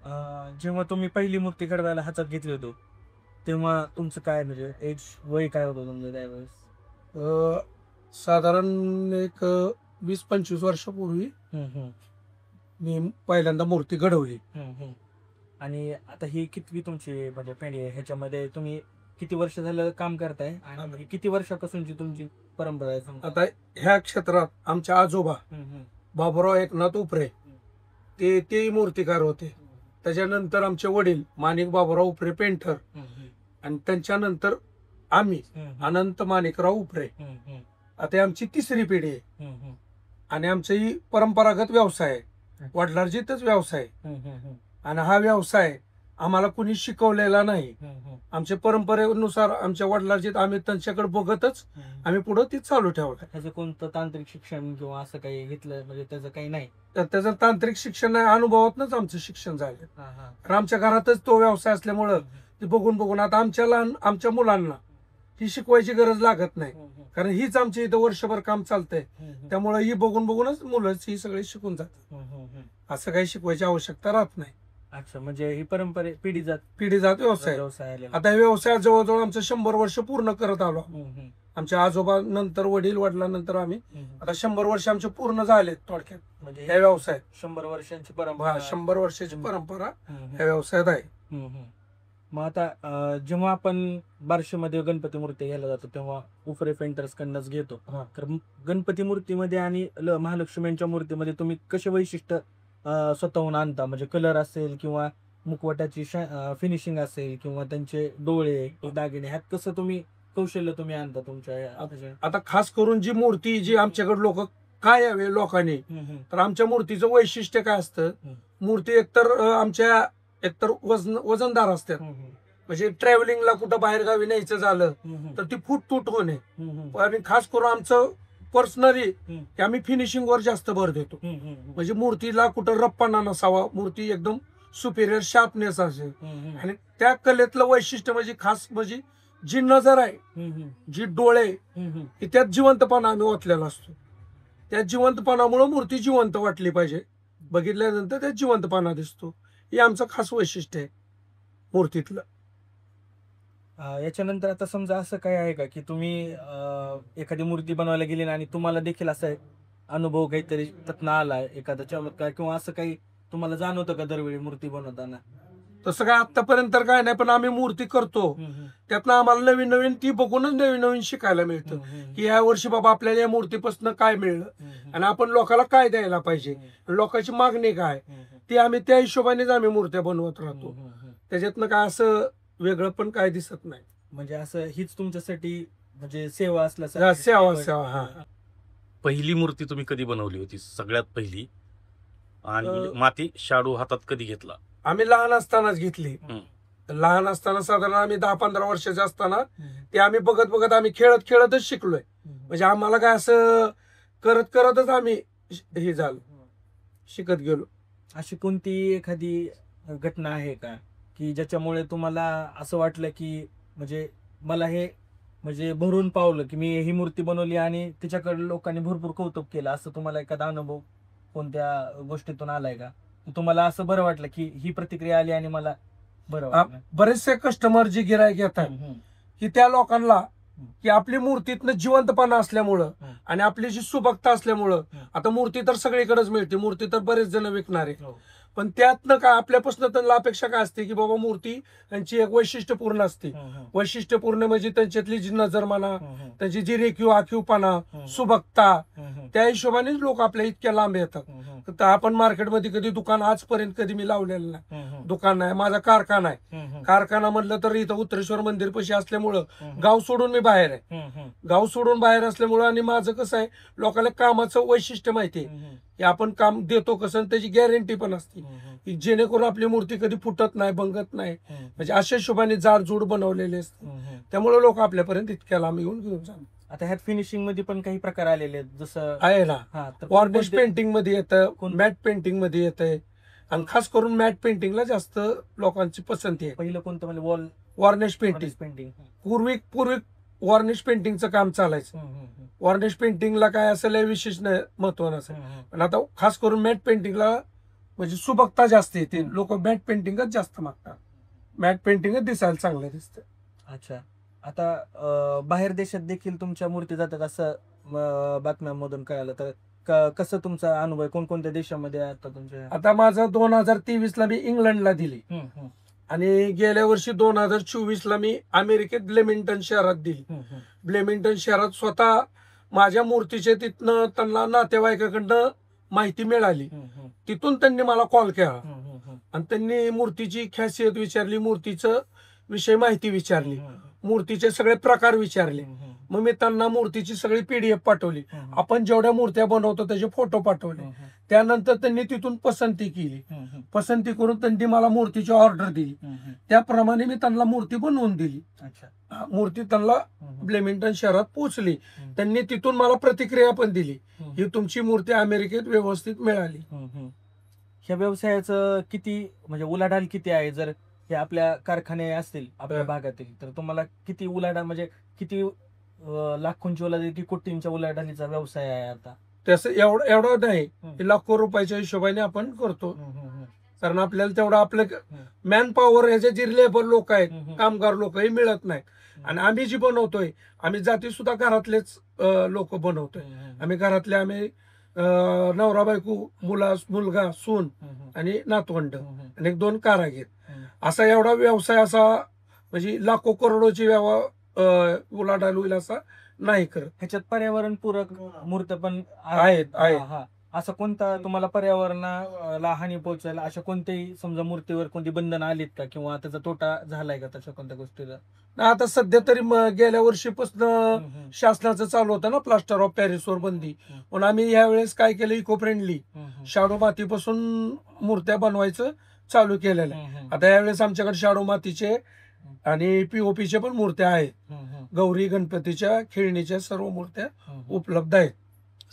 जेव्हा तुम्ही पहिली मूर्ती घडवायला हातात घेतली होतो तेव्हा तुमचं काय म्हणजे एज वय काय होतं तुमचं त्यावेळेस? साधारण एक 20-25 वर्षापूर्वी हम्म, हम्म, मी पहिल्यांदा मूर्ती घडवली. हम्म, हम्म. आणि आता ही कितवी तुमची म्हणजे पिढी आहे ह्याच्यामध्ये तुम्ही किती वर्ष झालं काम करताय आणि किती वर्षापासूनची तुमची परंपरा आहे समजा? आता ह्या क्षेत्रात आमचे आजोबा हम्म, हम्म, बाबुराव एकनाथ उपरे ते मूर्तिकार होते. त्याच्यानंतर आमचे वडील माणिक बाबुराव उपरे पेंटर, हम्म, हम्म, आणि त्यांच्यानंतर आम्ही हम्म, अनंत माणिकराव उपरे. हम्म, हम्म, आता ही आमची तिसरी पिढी आहे हम्म, हम्म, आणि आमचा ही परंपरागत व्यवसाय आहे, वडिलांजीतच व्यवसाय आहे. हम्म, हम्म, हम्म, आणि हा व्यवसाय आम्हाला कुणी शिकवलेला नाही. हम्म, आमच्या परंपरेनुसार आमच्या वडिलांजीत आम्ही त्यांच्याकडे बघतच हम्म. आम्ही पुढे ती चालू ठेवलं. त्याचं कोणतं तांत्रिक शिक्षण किंवा असं काही घेतलं म्हणजे त्याचं काही नाही? तर त्याचं तांत्रिक शिक्षण नाही, अनुभवातनच आमचं शिक्षण झालं. हा, हा. कारण आमच्या घरातच तो व्यवसाय असल्यामुळं ते बघून बघून आता आमच्या मुलांना ही शिकवायची गरज लागत नाही, कारण हीच आमच्या इथं वर्षभर काम चालतंय. त्यामुळे ही बघून बघूनच मुलंच ही सगळी शिकून जातात. असं काही शिकवायची आवश्यकता राहत नाही. अच्छा, म्हणजे ही परंपरे पिढी जात व्यवसाय. व्यवसाय आलेला. आता हे व्यवसाय जवळजवळ आमचं 100 वर्ष पूर्ण करत आलो. हम्म, आमच्या आजोबा नंतर वडिलांनंतर आम्ही हम्म. आता 100 वर्ष आमचे पूर्ण झालेत थोडक्यात म्हणजे या व्यवसायात. 100 वर्षांची परंपरा. 100 वर्षाची परंपरा हम्म, या व्यवसायात आहे. हम्म, हम्म. मग आता जेव्हा आपण बार्शीमध्ये गणपती मूर्ती घ्यायला जातो तेव्हा उपरे पेंटर्स कडनंच घेतो. तर गणपती मूर्तीमध्ये आणि महालक्ष्मींच्या मूर्तीमध्ये तुम्ही कसे वैशिष्ट्य स्वतःहून आणता? म्हणजे कलर असेल किंवा मुखवट्याची फिनिशिंग असेल किंवा त्यांचे डोळे दागिने ह्यात कसं तुम्ही कौशल्य तुम्ही आणता तुमच्या? आता खास करून जी मूर्ती जी आमच्याकडे लोक काय यावे लोकांनी, तर आमच्या मूर्तीचं वैशिष्ट्य काय असतं, मूर्ती एकतर वजनदार असतात. म्हणजे ट्रॅव्हलिंगला कुठं बाहेर गावी न्यायचं झालं तर ती फूट तूट होणे. आणि खास करून आमचं पर्सनली आम्ही फिनिशिंग वर जास्त भर देतो. म्हणजे मूर्तीला कुठं रप्पाना नसावा, मूर्ती एकदम सुपिरियर शार्पनेस असेल. आणि त्या कलेतलं वैशिष्ट्य म्हणजे खास म्हणजे जी नजर आहे, जी डोळे, की त्यात जिवंतपणा आम्ही ओतलेला असतो. त्या जिवंतपणामुळे मूर्ती जिवंत वाटली पाहिजे, बघितल्यानंतर त्यात जिवंतपणा दिसतो. हे आमचं खास वैशिष्ट्य आहे मूर्तीतलं. याच्यानंतर आता समजा असं काय आहे का की तुम्ही एखादी मूर्ती बनवायला गेली आणि तुम्हाला देखील असा अनुभव काहीतरी त्यातनं आलाय, एखादा चमत्कार किंवा असं काही तुम्हाला जाणवतं का दरवेळी मूर्ती बनवताना? तसं काय आतापर्यंत तर काय नाही, पण आम्ही मूर्ती करतो त्यातनं आम्हाला नवीन नवीन ती बघूनच नवीन नवीन शिकायला मिळतं की या वर्षी बाबा आपल्याला या मूर्तीपासून काय मिळलं आणि आपण लोकांना काय द्यायला पाहिजे, लोकांची मागणी काय, ती आम्ही त्या हिशोबानेच आम्ही मूर्त्या बनवत राहतो. त्याच्यातनं काय असं वेगळं पण काय दिसत नाही. म्हणजे असं हीच तुमच्यासाठी म्हणजे सेवा असल्या सेवा. हा. पहिली मूर्ती तुम्ही कधी बनवली होती सगळ्यात पहिली, आणि माती शाडू हातात कधी घेतला? आम्ही लहान असतानाच घेतली. लहान असताना साधारण आम्ही 10-15 वर्षाचे असताना ते आम्ही बघत बघत आम्ही खेळत खेळतच शिकलोय. म्हणजे आम्हाला काय असं करत करतच आम्ही हे झालो, शिकत गेलो. अशी कोणती एखादी घटना आहे का की ज्याच्यामुळे तुम्हाला असं वाटलं की म्हणजे मला हे म्हणजे भरून पावलं की मी ही मूर्ती बनवली आणि तिच्याकडे लोकांनी भरपूर कौतुक केलं, असं तुम्हाला एखादा अनुभव कोणत्या गोष्टीतून आलाय का? तुम्हाला असं बरं वाटलं की ही प्रतिक्रिया आली आणि मला बरं वाटलं? बरेचसे कस्टमर जे गिराईक येतात की त्या लोकांना की आपली मूर्तीतनं जिवंतपणा असल्यामुळं आणि आपली जी सुबकता असल्यामुळं, आता मूर्ती तर सगळीकडेच मिळते, मूर्ती तर बरेच जण विकणार आहे, पण त्यातनं काय आपल्यापासून त्यांना अपेक्षा काय असते की बाबा मूर्ती त्यांची एक वैशिष्ट्यपूर्ण असते. वैशिष्ट्यपूर्ण म्हणजे त्यांच्यातली जी नजर म्हणा, त्यांची जी रेखीव आखीवपणा, सुबकता, त्या हिशोबानेच लोक आपल्या इतक्या लांब येतात. तर आपण मार्केटमध्ये कधी दुकान आजपर्यंत कधी मी लावलेलं नाही. दुकान नाही, माझा कारखाना आहे. कारखाना म्हटलं तर इथं उत्तरेश्वर मंदिर पैसे असल्यामुळं गाव सोडून मी बाहेर आहे. गाव सोडून बाहेर असल्यामुळं आणि माझं कसं आहे, लोकांना कामाचं वैशिष्ट्य माहिती आहे की आपण काम देतो कसं, त्याची गॅरंटी पण असते की जेणेकरून आपली मूर्ती कधी फुटत नाही, भंगत नाही. म्हणजे अशा हिशोबाने जाडजूड बनवलेले असते, त्यामुळे लोक आपल्यापर्यंत इतक्या लांब घेऊन जातात. आता ह्यात फिनिशिंग मध्ये पण काही प्रकार आलेले आहेत, जसं आहे ना, वॉर्निश पेंटिंग मध्ये येतं, मॅट पेंटिंग मध्ये येतंय, आणि खास करून मॅट पेंटिंगला जास्त लोकांची पसंती आहे. पहिलं कोणतं म्हणजे वॉल वॉर्निश पेंटिंग. पूर्वी वॉर्निश पेंटिंगचं काम चालायचं. वॉर्निश पेंटिंगला काय असं लय विशेष महत्व नसेल, पण आता खास करून मॅट पेंटिंगला म्हणजे सुबकता जास्त येते. लोक मॅट पेंटिंगच जास्त मागतात. मॅट पेंटिंगच दिसायला चांगलं दिसतं. अच्छा. आता बाहेर देशात देखील तुमच्या मूर्ती जातात असं बातम्यांमधून कळालं, तर कसं तुमचा अनुभव आहे? कोणकोणत्या देशामध्ये आहे आता तुमच्या? आता माझं 2023 ला मी इंग्लंडला दिली आणि गेल्या वर्षी 2024 ला मी अमेरिकेत ब्लेमिंग्टन शहरात दिली. ब्लेमिंग्टन शहरात स्वतः माझ्या मूर्तीचे तिथनं त्यांना नातेवाईकाकडनं माहिती मिळाली. तिथून त्यांनी मला कॉल केला आणि त्यांनी मूर्तीची खासियत विचारली, मूर्तीचं विषय माहिती विचारली, मूर्तीचे सगळे प्रकार विचारले. मग मी त्यांना मूर्तीची सगळी PDF पाठवली. आपण जेवढ्या मूर्त्या बनवतो त्याचे फोटो पाठवले. त्यानंतर त्यांनी तिथून पसंती केली. पसंती करून त्यांनी मला मूर्तीची ऑर्डर दिली. त्याप्रमाणे मी त्यांना मूर्ती बनवून दिली. मूर्ती त्यांना ब्लेमिंग्टन शहरात पोहोचली. त्यांनी तिथून मला प्रतिक्रिया पण दिली, ही तुमची मूर्ती अमेरिकेत व्यवस्थित मिळाली. ह्या व्यवसायाचं किती म्हणजे उलाढाल किती आहे? जर हे आपल्या कारखाने असतील आपल्या भागातील, तर तुम्हाला किती उलाढाल, म्हणजे किती लाखोंची उलाढाल की कोटींच्या उलाढालीचा व्यवसाय आहे आता? तसं एवढं नाही, लाखो रुपयाच्या हिशोबाने आपण करतो. कारण आपल्याला तेवढं आपलं मॅन पॉवर, ह्याचे जे लेबर लोक आहेत, कामगार लोक, हे मिळत नाहीत. आणि आम्ही जी बनवतोय, आम्ही जाती सुद्धा घरातलेच लोक बनवतोय. आम्ही घरातले, आम्ही नवरा बायको, मुलगा, सून आणि नातवंड आणि 1-2 कारागीर, असा एवढा व्यवसाय, असा म्हणजे लाखो करोडोची उलाढाल होईल असा नाही करत. ह्याच्यात पर्यावरणपूरक मूर्त्या पण आहेत. असं कोणता तुम्हाला पर्यावरणाला हानी पोहोचायला अशा कोणत्याही समजा मूर्तीवर कोणती बंधन आलीत का, किंवा त्याचा तोटा झालाय का तशा कोणत्या गोष्टीला? आता सध्या तरी गेल्या वर्षीपासून शासनाचं चालू होतं ना प्लास्टर ऑफ पॅरिसवर बंदी, पण आम्ही यावेळेस काय केलं, इको फ्रेंडली शाडू मातीपासून मूर्त्या बनवायचं चालू केलेलं आहे. आता यावेळेस आमच्याकडे शाडू मातीचे आणि POPचे पण मूर्त्या आहेत. गौरी गणपतीच्या, खेळणीच्या सर्व मूर्त्या उपलब्ध आहेत.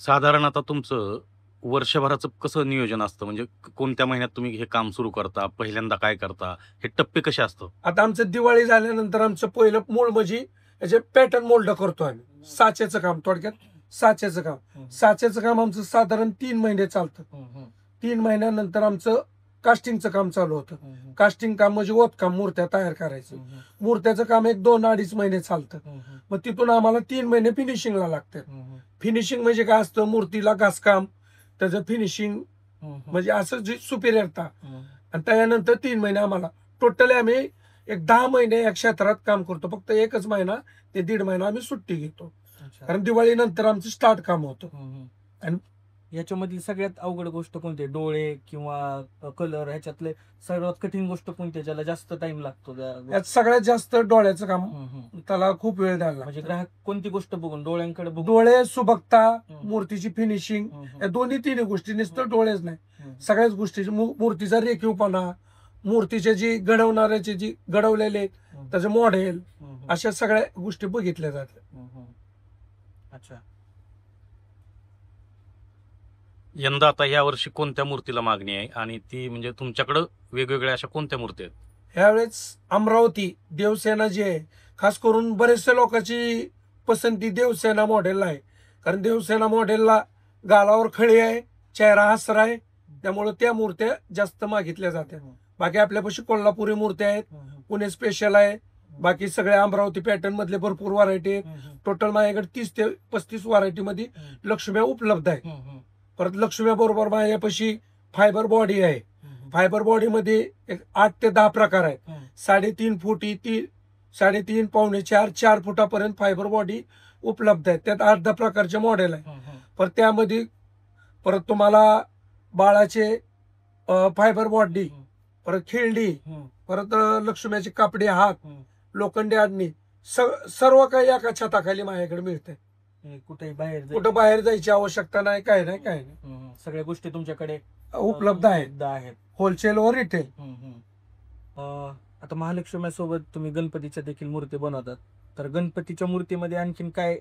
साधारण आता तुमचं वर्षभराचं कसं नियोजन असतं? म्हणजे कोणत्या महिन्यात तुम्ही हे काम सुरू करता, पहिल्यांदा काय करता, हे टप्पे कसे असतं? आता आमचं दिवाळी झाल्यानंतर आमचं पहिलं मूळ म्हणजे याचे पॅटर्न मोल्ड करतो आम्ही. साच्याचं काम, थोडक्यात साच्याचं काम आमचं साधारण 3 महिने चालतं. 3 महिन्यानंतर आमचं कास्टिंगचं काम चालू होतं. कास्टिंग काम म्हणजे ओतकाम, मूर्त्या तयार करायचं. मूर्त्याचं काम 1-2-2.5 महिने चालतं. मग तिथून आम्हाला 3 महिने फिनिशिंगला लागतात. फिनिशिंग म्हणजे काय असतं, मूर्तीला घासकाम, त्याचं फिनिशिंग, म्हणजे असं जी सुपिरियरता. आणि त्यानंतर 3 महिने आम्हाला टोटली आम्ही 10 महिने या क्षेत्रात काम करतो. फक्त 1 महिना ते 1.5 महिना आम्ही सुट्टी घेतो, कारण दिवाळीनंतर आमचं स्टार्ट काम होतं. आणि याच्यामधली सगळ्यात अवघड गोष्ट कोणती? डोळे किंवा कलर? ह्याच्यातले सर्वात कठीण गोष्ट कोणती, ज्याला जास्त टाइम लागतो? यात सगळ्यात जास्त डोळ्याचं काम, त्याला खूप वेळ द्यायला म्हणजे ग्राहक कोणती गोष्ट बघून? डोळ्यांकडे बघून? डोळे, सुबकता, मूर्तीची फिनिशिंग, या 2-3 गोष्टी, नुसतं डोळेच नाही, सगळ्याच गोष्टी, मूर्तीचा रेखीवपणा, मूर्तीचे जी घडवणाऱ्याचे जी घडवलेले त्याचं मॉडेल, अशा सगळ्या गोष्टी बघितल्या जातात. अच्छा. यंदा आता या वर्षी कोणत्या मूर्तीला मागणी आहे, आणि ती म्हणजे तुमच्याकडं वेगवेगळ्या अशा कोणत्या मूर्ती आहेत? ह्यावेळेस अमरावती देवसेना जी आहे, खास करून बरेचशा लोकांची पसंती देवसेना मॉडेलला आहे. कारण देवसेना मॉडेलला गालावर खळी आहे, चेहरा हसरा आहे, त्यामुळे त्या मूर्त्या जास्त मागितल्या जातात. बाकी आपल्यापाशी कोल्हापुरी मूर्त्या आहेत, पुणे स्पेशल आहे, बाकी सगळ्या अमरावती पॅटर्न मधले भरपूर व्हरायटी आहेत. टोटल माझ्याकडे 30 ते 35 व्हरायटी मध्ये लक्ष्म्या उपलब्ध आहे. परत लक्ष्म्या बरोबर माझ्यापाशी फायबर बॉडी आहे. फायबर बॉडी मध्ये 8 ते 10 प्रकार आहेत. 3.5 फुटी, 3.5 पावणे 4 फुटापर्यंत फायबर बॉडी उपलब्ध आहे. त्यात 8-10 प्रकारचे मॉडेल आहे. परत त्यामध्ये परत तुम्हाला बाळाचे फायबर बॉडी, परत खेळणी, परत लक्ष्म्याचे कापडी हात, लोखंडी आडणी, सर्व काही एका छताखाली माझ्याकडे मिळते. कुठं बाहेर जायची आवश्यकता नाही, काय नाही. सगळ्या गोष्टी तुमच्याकडे उपलब्ध आहेत, होलसेल व रिटेल. आता महालक्ष्म्यासोबत तुम्ही गणपतीच्या देखील मूर्ती बनवतात, तर गणपतीच्या मूर्तीमध्ये आणखीन काय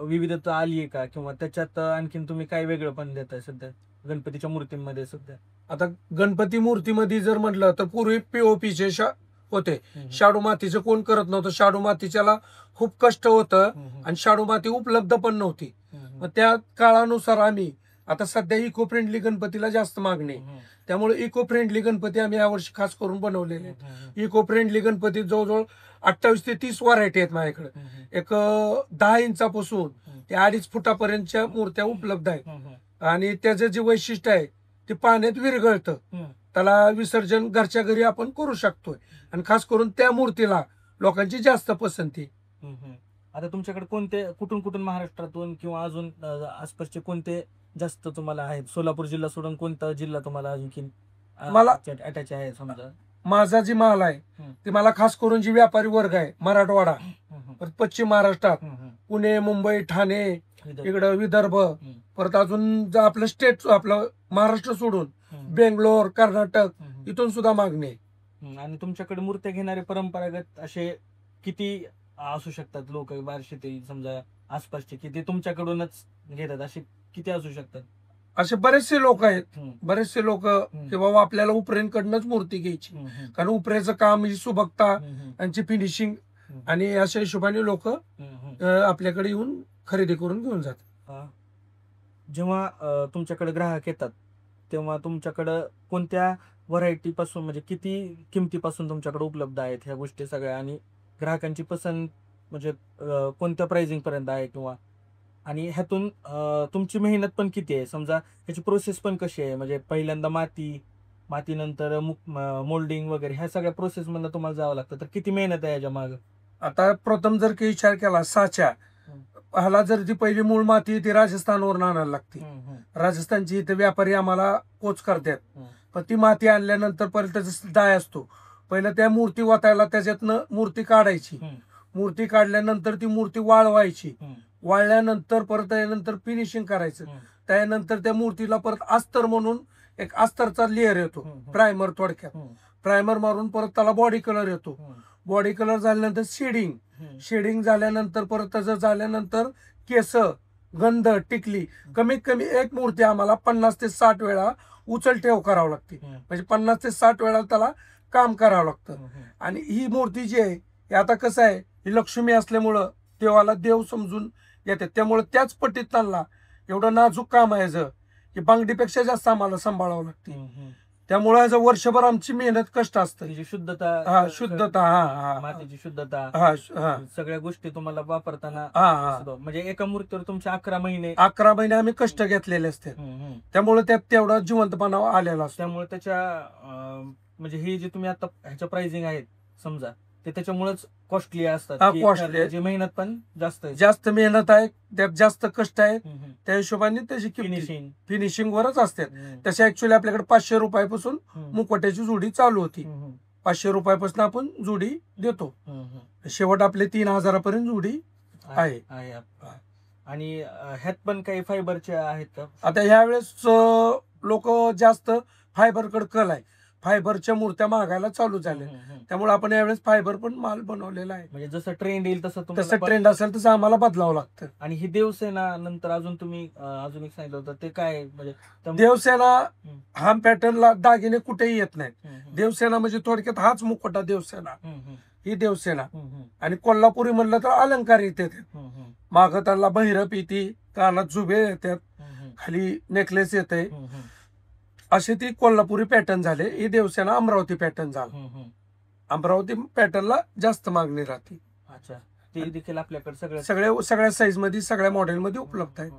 विविधता आली आहे का, किंवा त्याच्यात आणखीन तुम्ही काय वेगळं पण देताय सध्या गणपतीच्या मूर्तीमध्ये सध्या? आता गणपती मूर्तीमध्ये जर म्हटलं तर पूर्वी POPचे होते. शाडू मातीचं कोण करत नव्हतं. शाडू मातीच्याला खूप कष्ट होतं आणि शाडू माती उपलब्ध पण नव्हती. मग त्या काळानुसार आम्ही आता सध्या इको फ्रेंडली गणपतीला जास्त मागणी आहे. त्यामुळे इको फ्रेंडली गणपती आम्ही यावर्षी खास करून बनवलेले आहेत. इको फ्रेंडली गणपती जवळजवळ 28 ते 30 व्हरायटी आहेत माझ्याकडे. एक 10 इंचापासून ते 2.5 फुटापर्यंतच्या मूर्त्या उपलब्ध आहेत. आणि त्याचं जे वैशिष्ट्य आहे ते पाण्यात विरघळतं. त्याला विसर्जन घरच्या घरी आपण करू शकतोय. आणि खास करून त्या मूर्तीला लोकांची जास्त पसंती. आता तुमच्याकडे कोणते कुठून महाराष्ट्रातून किंवा अजून आसपासचे कोणते जास्त तुम्हाला आहेत? सोलापूर जिल्हा सोडून कोणता जिल्हा तुम्हाला आणखी मला अटॅच आहे समजा? माझा जी माल आहे ते मला खास करून जी व्यापारी वर्ग आहे मराठवाडा, परत पश्चिम महाराष्ट्रात पुणे, मुंबई, ठाणे, इकडं विदर्भ, परत अजून जर आपलं स्टेट आपलं महाराष्ट्र सोडून बेंगलोर, कर्नाटक इथून सुद्धा मागणी आहे. आणि तुमच्याकडे मूर्त्या घेणारे परंपरागत असे किती असू शकतात लोक बारशे ते समजा आसपासचे, की ते तुमच्याकडूनच घेतात असे किती असू शकतात? असे बरेचसे लोक आहेत. बरेचसे लोक की बाबा आपल्याला उपरेंकडनंच मूर्ती घ्यायची, कारण उपरेचं काम ही सुबकता यांची फिनिशिंग आणि अशा हिशोबाने लोक आपल्याकडे येऊन खरेदी करून घेऊन जातात. जेव्हा तुमच्याकडे ग्राहक येतात तेव्हा तुमच्याकडं कोणत्या व्हरायटी पासून म्हणजे किती किमतीपासून तुमच्याकडे उपलब्ध आहेत ह्या गोष्टी सगळ्या, आणि ग्राहकांची पसंत म्हणजे कोणत्या प्राइसिंग पर्यंत आहे किंवा, आणि ह्यातून तुमची मेहनत पण किती आहे समजा, ह्याची प्रोसेस पण कशी आहे? म्हणजे पहिल्यांदा मातीनंतर मोल्डिंग वगैरे ह्या सगळ्या प्रोसेस मधनं तुम्हाला जावं लागतं, तर किती मेहनत आहे याच्या मागे? आता प्रथम जर काही विचार केला साच्या ह्याला जर जी पहिली मूळ माती ती राजस्थानवरून आणायला लागते. राजस्थानची इथे व्यापारी आम्हाला पोच करतात. पण ती माती आणल्यानंतर परत त्याचा डाय असतो. पहिलं त्या मूर्ती वाटायला त्याच्यातनं मूर्ती काढायची. मूर्ती काढल्यानंतर ती मूर्ती वाळवायची. वाळल्यानंतर परत त्यानंतर फिनिशिंग करायचं. त्यानंतर त्या मूर्तीला परत अस्तर म्हणून एक अस्तरचा लेअर येतो, प्रायमर थोडक्यात. प्रायमर मारून परत त्याला बॉडी कलर येतो. बॉडी कलर झाल्यानंतर शेडिंग झाल्यानंतर परत त्याचं झाल्यानंतर केस, गंध, टिकली, कमीत कमी एक मूर्ती आम्हाला 50 ते 60 वेळा उचल ठेव करावं लागते. म्हणजे 50 ते 60 वेळा त्याला काम करावं लागतं. आणि ही मूर्ती जी आहे हे आता कसं आहे, ही लक्ष्मी असल्यामुळं देवाला देव समजून येते. त्यामुळे त्याच पट्टीत त्यांना एवढं नाजूक काम आहे की बांगडीपेक्षा जास्त आम्हाला सांभाळावं लागते. त्यामुळे वर्षभर आमची मेहनत कष्ट असतं. शुद्धता, मातीची शुद्धता, सगळ्या गोष्टी तुम्हाला वापरताना म्हणजे एका मूर्तीवर तुमचे 11 महिने आम्ही कष्ट घेतलेले असते. त्यामुळे त्यात तेवढा जिवंतपणा आलेला असतो. त्यामुळे त्याच्या म्हणजे हे जे तुम्ही आता ह्याच्या प्राइसिंग आहेत समजा ते त्याच्यामुळेच कॉस्टली असतात. कॉस्टली मेहनत पण जास्त मेहनत आहे, त्यात जास्त कष्ट आहे. त्या हिशोबाने त्याची फिनिशिंग वरच असते. तसे ऍक्च्युअली आपल्याकडे 500 रुपयापासून मुकोट्याची जोडी चालू होती. 500 रुपयापासून आपण जोडी देतो. शेवट आपले 3000 पर्यंत जोडी आहे. आणि ह्यात पण काही फायबरचे आहेत का? आता ह्यावेळेस लोक जास्त फायबरकडे कल आहे. फायबरच्या मूर्त्या मागायला चालू झाल्या. त्यामुळे आपण यावेळेस फायबर पण माल बनवलेला आहे. म्हणजे जसं ट्रेंड येईल तसं ट्रेंड असेल तसं आम्हाला बदलावं लागतं. आणि ही देवसेना नंतर अजून तुम्ही अजून एक सांगितलं होतं ते काय? म्हणजे देवसेना हा पॅटर्नला दागिने कुठेही येत नाहीत. देवसेना म्हणजे थोडक्यात हाच मुखवटा देवसेना, ही देवसेना. आणि कोल्हापुरी म्हणलं तर अलंकार येते. मागं त्याला बहिरप येते, कानात जुबे येतात, खाली नेकलेस येते. असे ती कोल्हापुरी पॅटर्न झाले. ही देवसेना अमरावती पॅटर्न झाला. अमरावती पॅटर्नला जास्त मागणी राहते. अच्छा, ते देखील आपल्याकडे सगळ्या साईज मध्ये सगळ्या मॉडेल मध्ये उपलब्ध आहे.